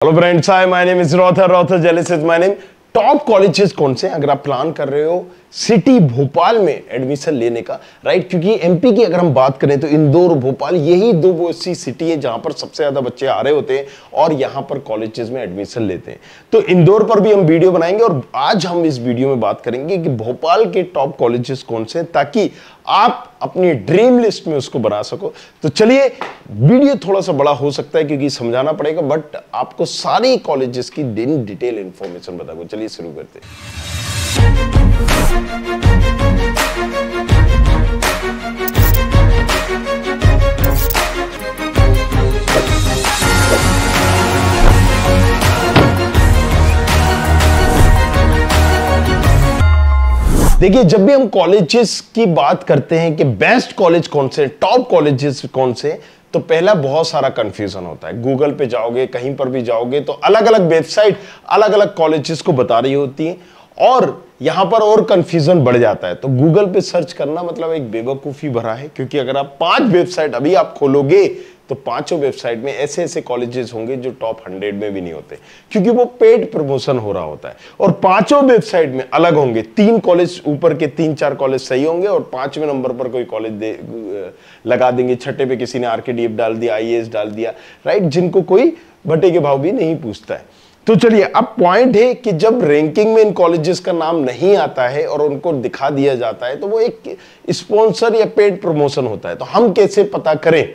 Hello friends, hi, my name is रॉथर जेलिस is my name. Top colleges कौन से अगर आप प्लान कर रहे हो सिटी भोपाल में एडमिशन लेने का, राइट? क्योंकि एमपी की अगर हम बात करें तो इंदौर भोपाल यही दो वो ऐसी सिटी है जहां पर सबसे ज्यादा बच्चे आ रहे होते हैं और यहां पर कॉलेजेस में एडमिशन लेते हैं। तो इंदौर पर भी हम वीडियो बनाएंगे और आज हम इस वीडियो में बात करेंगे कि भोपाल के टॉप कॉलेजेस कौन से हैं ताकि आप अपनी ड्रीम लिस्ट में उसको बना सको। तो चलिए, वीडियो थोड़ा सा बड़ा हो सकता है क्योंकि समझाना पड़ेगा, बट आपको सारी कॉलेजेस की डिटेल इंफॉर्मेशन बताऊंगा। चलिए शुरू करते हैं। देखिए, जब भी हम कॉलेजेस की बात करते हैं कि बेस्ट कॉलेज कौन से, टॉप कॉलेजेस कौन से, तो पहला बहुत सारा कंफ्यूजन होता है। गूगल पे जाओगे, कहीं पर भी जाओगे तो अलग अलग वेबसाइट अलग अलग कॉलेजेस को बता रही होती है और यहां पर और कंफ्यूजन बढ़ जाता है। तो गूगल पे सर्च करना मतलब एक बेवकूफी भरा है, क्योंकि अगर आप 5 वेबसाइट अभी आप खोलोगे तो पांचों वेबसाइट में ऐसे ऐसे कॉलेजेस होंगे जो टॉप 100 में भी नहीं होते, क्योंकि वो पेड प्रमोशन हो रहा होता है। और पांचों वेबसाइट में अलग होंगे। 3 कॉलेज, ऊपर के 3-4 कॉलेज सही होंगे और 5वें नंबर पर कोई कॉलेज लगा देंगे। छठे पे किसी ने आरकेडीएफ डाल दिया, आईएएस डाल दिया, राइट, जिनको कोई भट्टे के भाव भी नहीं पूछता है। तो चलिए, अब पॉइंट है कि जब रैंकिंग में इन कॉलेजेस का नाम नहीं आता है और उनको दिखा दिया जाता है तो वो एक स्पॉन्सर या पेड प्रमोशन होता है। तो हम कैसे पता करें?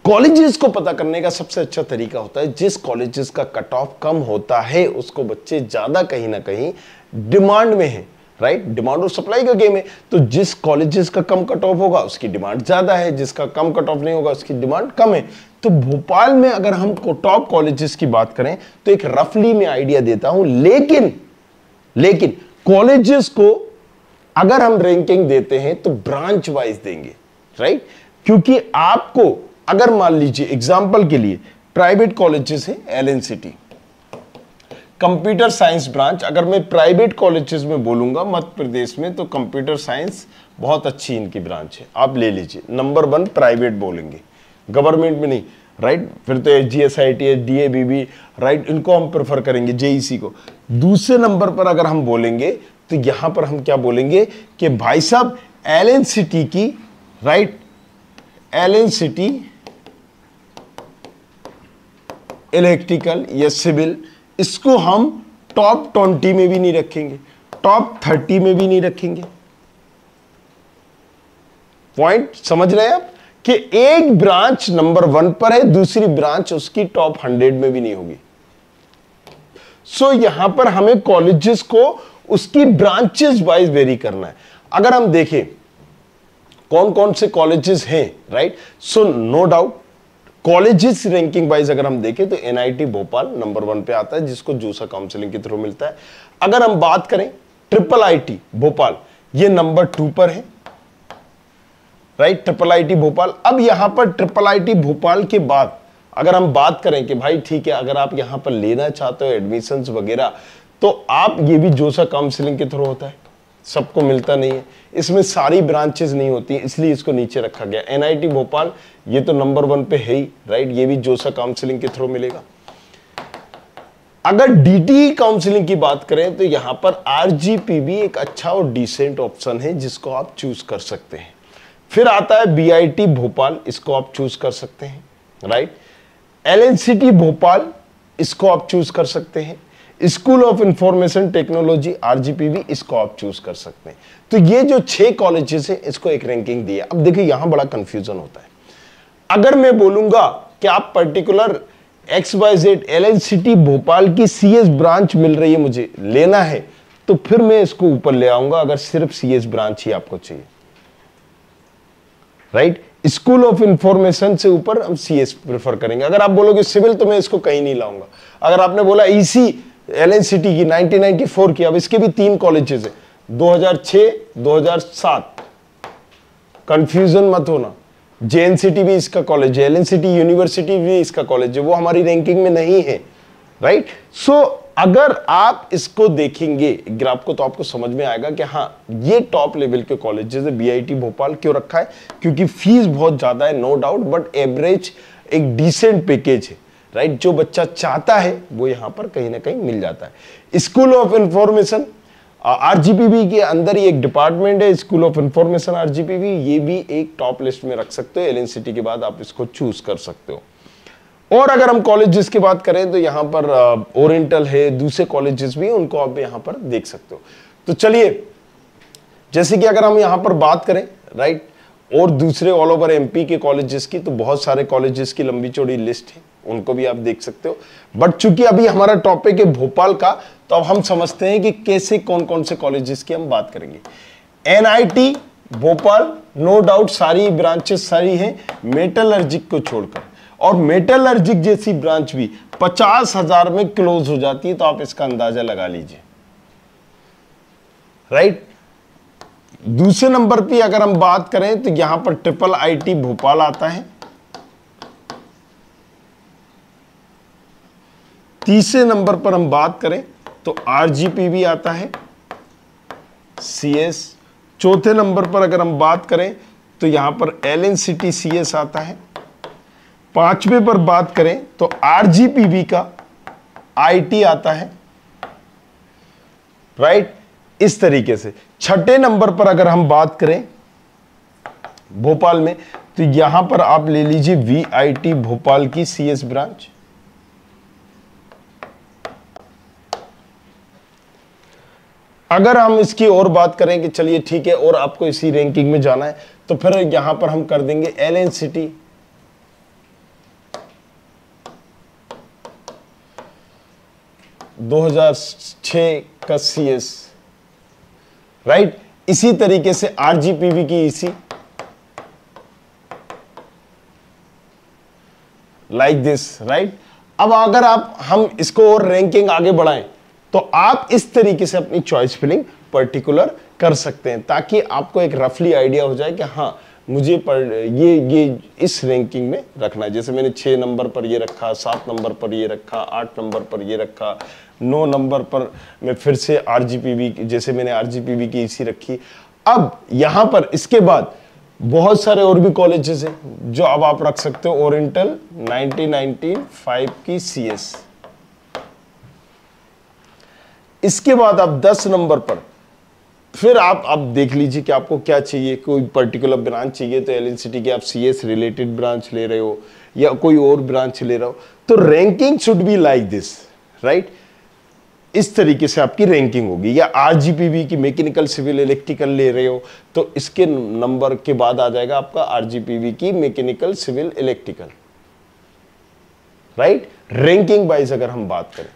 कॉलेजेस को पता करने का सबसे अच्छा तरीका होता है, जिस कॉलेजेस का कट ऑफ कम होता है उसको बच्चे ज्यादा कहीं ना कहीं डिमांड में है, राइट? डिमांड और सप्लाई का गेम है। तो जिस कॉलेजेस का कम कट ऑफ होगा उसकी डिमांड ज्यादा है, जिसका कम कट ऑफ नहीं होगा उसकी डिमांड कम है। तो भोपाल में अगर हम टॉप कॉलेजेस की बात करें तो एक रफली में आइडिया देता हूं, लेकिन कॉलेजेस को अगर हम रैंकिंग देते हैं तो ब्रांच वाइज देंगे, राइट? क्योंकि आपको अगर मान लीजिए एग्जाम्पल के लिए प्राइवेट कॉलेजेस है, एलएनसीटी कंप्यूटर साइंस ब्रांच, अगर मैं प्राइवेट कॉलेजेस में बोलूंगा मध्य प्रदेश में तो कंप्यूटर साइंस बहुत अच्छी इनकी ब्रांच है, आप ले लीजिए। नंबर 1 प्राइवेट बोलेंगे, गवर्नमेंट में नहीं, राइट? फिर तो एचजीएसआईटी, डीएवीबी, राइट, इनको हम प्रेफर करेंगे, जेईसी को। दूसरे नंबर पर अगर हम बोलेंगे तो यहां पर हम क्या बोलेंगे कि भाई साहब एलएनसीटी की, राइट, एलएनसीटी इलेक्ट्रिकल या सिविल, इसको हम टॉप 20 में भी नहीं रखेंगे, टॉप 30 में भी नहीं रखेंगे। पॉइंट समझ रहे हैं आप कि एक ब्रांच नंबर 1 पर है, दूसरी ब्रांच उसकी टॉप 100 में भी नहीं होगी। सो यहां पर हमें कॉलेजेस को उसकी ब्रांचेस वाइज वेरी करना है। अगर हम देखें कौन कौन से कॉलेजेस हैं, right? So no doubt colleges ranking wise अगर हम देखें तो एनआईटी भोपाल नंबर 1 पे आता है, जिसको जूसा काउंसलिंग के थ्रू मिलता है। अगर हम बात करें ट्रिपल आईटी भोपाल, ये नंबर 2 पर है, राइट? Triple IT Bhopal. अब यहां पर ट्रिपल आईटी भोपाल के बाद अगर हम बात करें कि भाई ठीक है, अगर आप यहां पर लेना चाहते हो एडमिशंस वगैरह, तो आप ये भी जोसा काउंसलिंग के थ्रू होता है, सबको मिलता नहीं है, इसमें सारी ब्रांचेस नहीं होती, इसलिए इसको नीचे रखा गया। एनआईटी भोपाल ये तो नंबर 1 पे है ही, राइट? ये भी जोसा काउंसलिंग के थ्रू मिलेगा। अगर डीटी काउंसलिंग की बात करें तो यहां पर आरजीपीबी एक अच्छा और डिसेंट ऑप्शन है जिसको आप चूज कर सकते हैं। फिर आता है बीआईटी भोपाल, इसको आप चूज कर सकते हैं, राइट? एलएनसीटी भोपाल, इसको आप चूज कर सकते हैं। School of information technology RGPV, इसको आप चूज कर सकते हैं। तो ये जो 6 कॉलेजेस है इसको एक रैंकिंग दी है। अब देखिए यहां बड़ा कंफ्यूजन होता है। अगर मैं बोलूंगा कि आप पर्टिकुलर XYZ एलएनसीटी भोपाल की सीएस ब्रांच मिल रही है, मुझे लेना है, तो फिर मैं इसको ऊपर ले आऊंगा अगर सिर्फ सीएस ब्रांच ही आपको चाहिए, राइट? स्कूल ऑफ इंफॉर्मेशन से ऊपर हम सीएस प्रेफर करेंगे। अगर आप बोलोगे सिविल तो मैं इसको कहीं नहीं लाऊंगा। अगर आपने बोला ईसी एलएनसीटी की 1994 की, अब इसके भी 3 कॉलेजेस है, 2006, 2007, कंफ्यूजन मत होना। जेएनसीटी भी इसका कॉलेज है, एलएनसीटी यूनिवर्सिटी भी इसका कॉलेज है, वो हमारी रैंकिंग में नहीं है, राइट? सो अगर आप इसको देखेंगे ग्राफ को तो आपको समझ में आएगा कि हाँ ये टॉप लेवल के कॉलेजेस है। बीआईटी भोपाल क्यों रखा है? क्योंकि फीस बहुत ज्यादा है, नो डाउट, बट एवरेज एक डिसेंट पैकेज है, राइट। जो बच्चा चाहता है वो यहां पर कहीं ना कहीं मिल जाता है। स्कूल ऑफ इंफॉर्मेशन आरजीपीवी के अंदर ही एक डिपार्टमेंट है, स्कूल ऑफ इंफॉर्मेशन आरजीपीवी, ये भी एक टॉप लिस्ट में रख सकते हो। एलएनसीटी के बाद आप इसको चूज कर सकते हो। और अगर हम कॉलेजेस की बात करें तो यहां पर ओरिएंटल है, दूसरे कॉलेजेस भी, उनको आप यहां पर देख सकते हो। तो चलिए, जैसे कि अगर हम यहां पर बात करें, राइट, और दूसरे ऑल ओवर एमपी के कॉलेजेस की, तो बहुत सारे कॉलेजेस की लंबी चौड़ी लिस्ट है, उनको भी आप देख सकते हो। बट चूंकि अभी हमारा टॉपिक है भोपाल का, तो अब हम समझते हैं कि कैसे कौन कौन से कॉलेजेस की हम बात करेंगे। एनआईटी भोपाल, नो डाउट सारी ब्रांचेस सारी हैं मेटलर्जिक को छोड़कर, और मेटलर्जिक जैसी ब्रांच भी 50,000 में क्लोज हो जाती है, तो आप इसका अंदाजा लगा लीजिए, राइट। दूसरे नंबर पे अगर हम बात करें तो यहां पर ट्रिपल आईटी भोपाल आता है। तीसरे नंबर पर हम बात करें तो आरजीपीवी आता है, सीएस। चौथे नंबर पर अगर हम बात करें तो यहां पर एलएनसीटी सीएस आता है। पांचवें पर बात करें तो आरजीपीवी का आईटी आता है, राइट, इस तरीके से। छठे नंबर पर अगर हम बात करें भोपाल में तो यहां पर आप ले लीजिए वीआईटी भोपाल की सीएस ब्रांच। अगर हम इसकी और बात करें कि चलिए ठीक है और आपको इसी रैंकिंग में जाना है, तो फिर यहां पर हम कर देंगे एलएनसीटी, 2006 का सीएस, राइट। इसी तरीके से आरजीपीवी की इसी, लाइक दिस, राइट। अब अगर हम इसको और रैंकिंग आगे बढ़ाएं तो आप इस तरीके से अपनी चॉइस फिलिंग पर्टिकुलर कर सकते हैं, ताकि आपको एक रफली आइडिया हो जाए कि हाँ मुझे ये इस रैंकिंग में रखना है। जैसे मैंने 6 नंबर पर ये रखा, 7 नंबर पर ये रखा, 8 नंबर पर ये रखा, 9 नंबर पर मैं फिर से आरजीपीवी, जैसे मैंने आरजीपीवी की इसी रखी। अब यहां पर इसके बाद बहुत सारे और भी कॉलेजेस हैं जो अब आप रख सकते हो। ओरिएंटल 1995 की सीएस। इसके बाद आप 10 नंबर पर फिर आप देख लीजिए कि आपको क्या चाहिए। कोई पर्टिकुलर ब्रांच चाहिए तो एलएनसीटी की आप सीएस रिलेटेड ब्रांच ले रहे हो या कोई और ब्रांच ले रहे हो, तो ranking should be like this, right. इस तरीके से आपकी रैंकिंग होगी। या आरजीपीवी की मैकेनिकल सिविल इलेक्ट्रिकल ले रहे हो तो इसके नंबर के बाद आ जाएगा आपका आरजीपीवी की mechanical civil electrical, right. Ranking wise अगर हम बात करें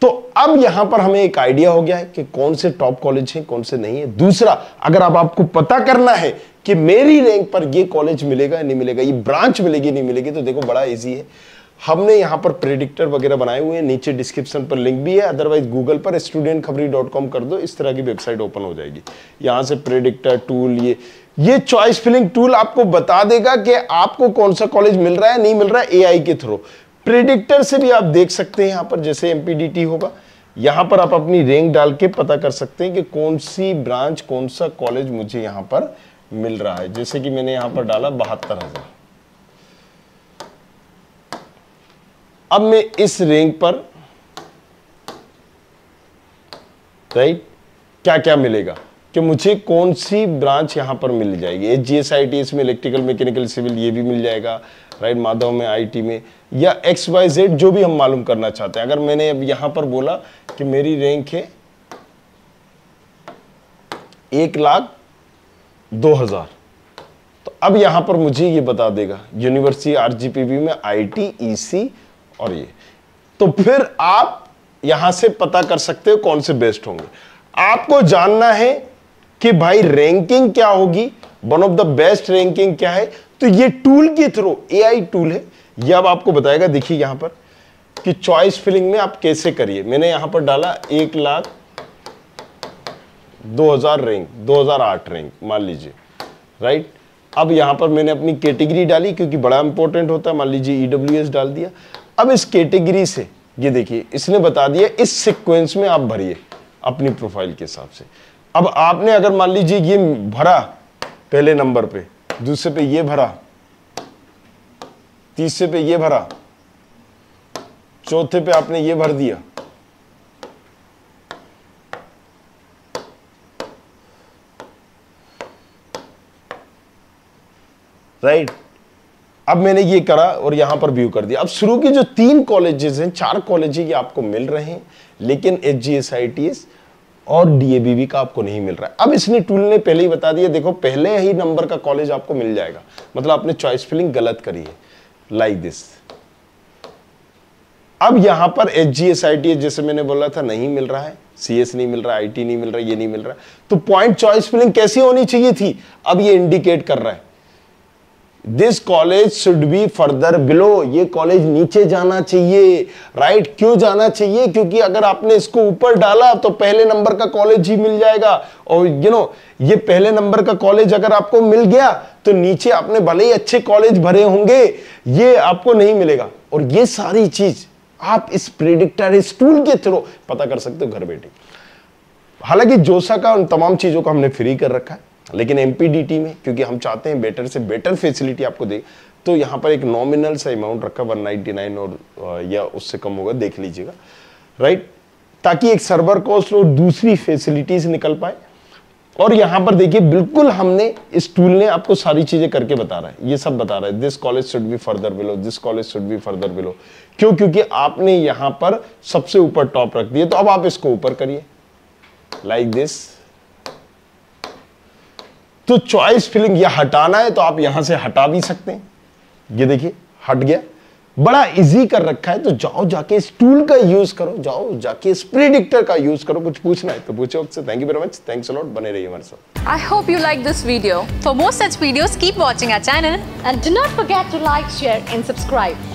तो अब यहां पर हमें एक आइडिया हो गया है कि कौन से टॉप कॉलेज हैं, कौन से नहीं है। दूसरा, अगर अब आपको पता करना है कि मेरी रैंक पर ये कॉलेज मिलेगा नहीं मिलेगा, ये ब्रांच मिलेगी नहीं मिलेगी, तो देखो बड़ा इजी है। हमने यहां पर प्रेडिक्टर वगैरह बनाए हुए हैं, नीचे डिस्क्रिप्शन पर लिंक भी है, अदरवाइज गूगल पर studentkhabari.com कर दो, इस तरह की वेबसाइट ओपन हो जाएगी। यहां से प्रेडिक्टर टूल, ये चॉइस फिलिंग टूल आपको बता देगा कि आपको कौन सा कॉलेज मिल रहा है नहीं मिल रहा है एआई के थ्रू। प्रेडिक्टर से भी आप देख सकते हैं, यहां पर जैसे एमपीडीटी होगा, यहां पर आप अपनी रैंक डाल के पता कर सकते हैं कि कौन सी ब्रांच, कौन सा कॉलेज मुझे यहां पर मिल रहा है। जैसे कि मैंने यहां पर डाला 72,000। अब मैं इस रैंक पर, राइट, क्या क्या मिलेगा कि मुझे कौन सी ब्रांच यहां पर मिल जाएगी। एचजीएसआईटीएस में इलेक्ट्रिकल मैकेनिकल सिविल ये भी मिल जाएगा, राइट। माधव में आईटी में, या XYZ जो भी हम मालूम करना चाहते हैं। अगर मैंने अब यहां पर बोला कि मेरी रैंक है 1,02,000, तो अब यहां पर मुझे ये बता देगा यूनिवर्सिटी आरजीपीवी में आईटी, ईसी और ये। तो फिर आप यहां से पता कर सकते हो कौन से बेस्ट होंगे। आपको जानना है कि भाई रैंकिंग क्या होगी, one of the best ranking क्या है, तो ये टूल के थ्रू, एआई टूल है, ये अब आपको बताएगा। देखिए यहां पर कि चॉइस फिलिंग में आप कैसे करिए। मैंने यहां पर डाला 1,02,000 रैंक, 2008 रैंक मान लीजिए, राइट। अब यहां पर मैंने अपनी कैटेगरी डाली क्योंकि बड़ा इंपॉर्टेंट होता है, मान लीजिए ईडब्ल्यूएस डाल दिया। अब इस कैटेगरी से ये देखिए इसने बता दिया इस सीक्वेंस में आप भरिए अपनी प्रोफाइल के हिसाब से। अब आपने अगर मान लीजिए ये भरा पहले नंबर पे, दूसरे पे ये भरा, तीसरे पे ये भरा, चौथे पे आपने ये भर दिया, राइट। अब मैंने ये करा और यहां पर व्यू कर दिया। अब शुरू की जो 3 कॉलेजेस हैं, 4 कॉलेज ये आपको मिल रहे हैं, लेकिन HGSITS और DABB का आपको नहीं मिल रहा है। अब इसने टूल ने पहले ही बता दिया, देखो पहले ही नंबर का कॉलेज आपको मिल जाएगा, मतलब आपने चॉइस फिलिंग गलत करी है, लाइक दिस। अब यहां पर HGSITS जैसे मैंने बोला था नहीं मिल रहा है, CS नहीं मिल रहा है, IT नहीं मिल रहा है, ये नहीं मिल रहा है, तो पॉइंट चॉइस फिलिंग कैसी होनी चाहिए थी, अब ये इंडिकेट कर रहा है this college should be further below, ये कॉलेज नीचे जाना चाहिए, राइट। क्यों जाना चाहिए, क्योंकि अगर आपने इसको ऊपर डाला तो पहले नंबर का कॉलेज ही मिल जाएगा, और ये पहले नंबर का कॉलेज अगर आपको मिल गया तो नीचे आपने भले ही अच्छे कॉलेज भरे होंगे, ये आपको नहीं मिलेगा। और ये सारी चीज आप इस प्रेडिक्टर, इस टूल के थ्रू पता कर सकते हो घर बैठे। हालांकि जोसा का उन तमाम चीजों को हमने फ्री कर रखा है, लेकिन MPDT में क्योंकि हम चाहते हैं बेटर से बेटर फैसिलिटी आपको दे, तो यहां पर एक नॉमिनल सा अमाउंट रखा 199 और या उससे कम होगा, देख लीजिएगा, राइट, ताकि एक सर्वर कॉस्ट और दूसरी फैसिलिटीज निकल पाए। और यहां पर देखिए बिल्कुल हमने इस टूल ने आपको सारी चीजें करके बता रहा है, ये सब बता रहा है, this college should be further below, this college should be further below. क्यों, क्योंकि आपने यहां पर सबसे ऊपर टॉप रख दिया, तो अब आप इसको ऊपर करिए लाइक दिस। तो चॉइस फिलिंग या हटाना है तो आप यहां से हटा भी सकते हैं, ये देखिए हट गया, बड़ा इजी कर रखा है। तो जाओ जाके इस टूल का यूज करो, जाओ जाके इस प्रेडिक्टर का यूज करो। कुछ पूछना है तो पूछो आपसे। Thank you very much, thanks a lot, बने रहिए हमारे साथ। I hope you like this video. For more such videos, keep watching our channel and do not forget to like, share and subscribe.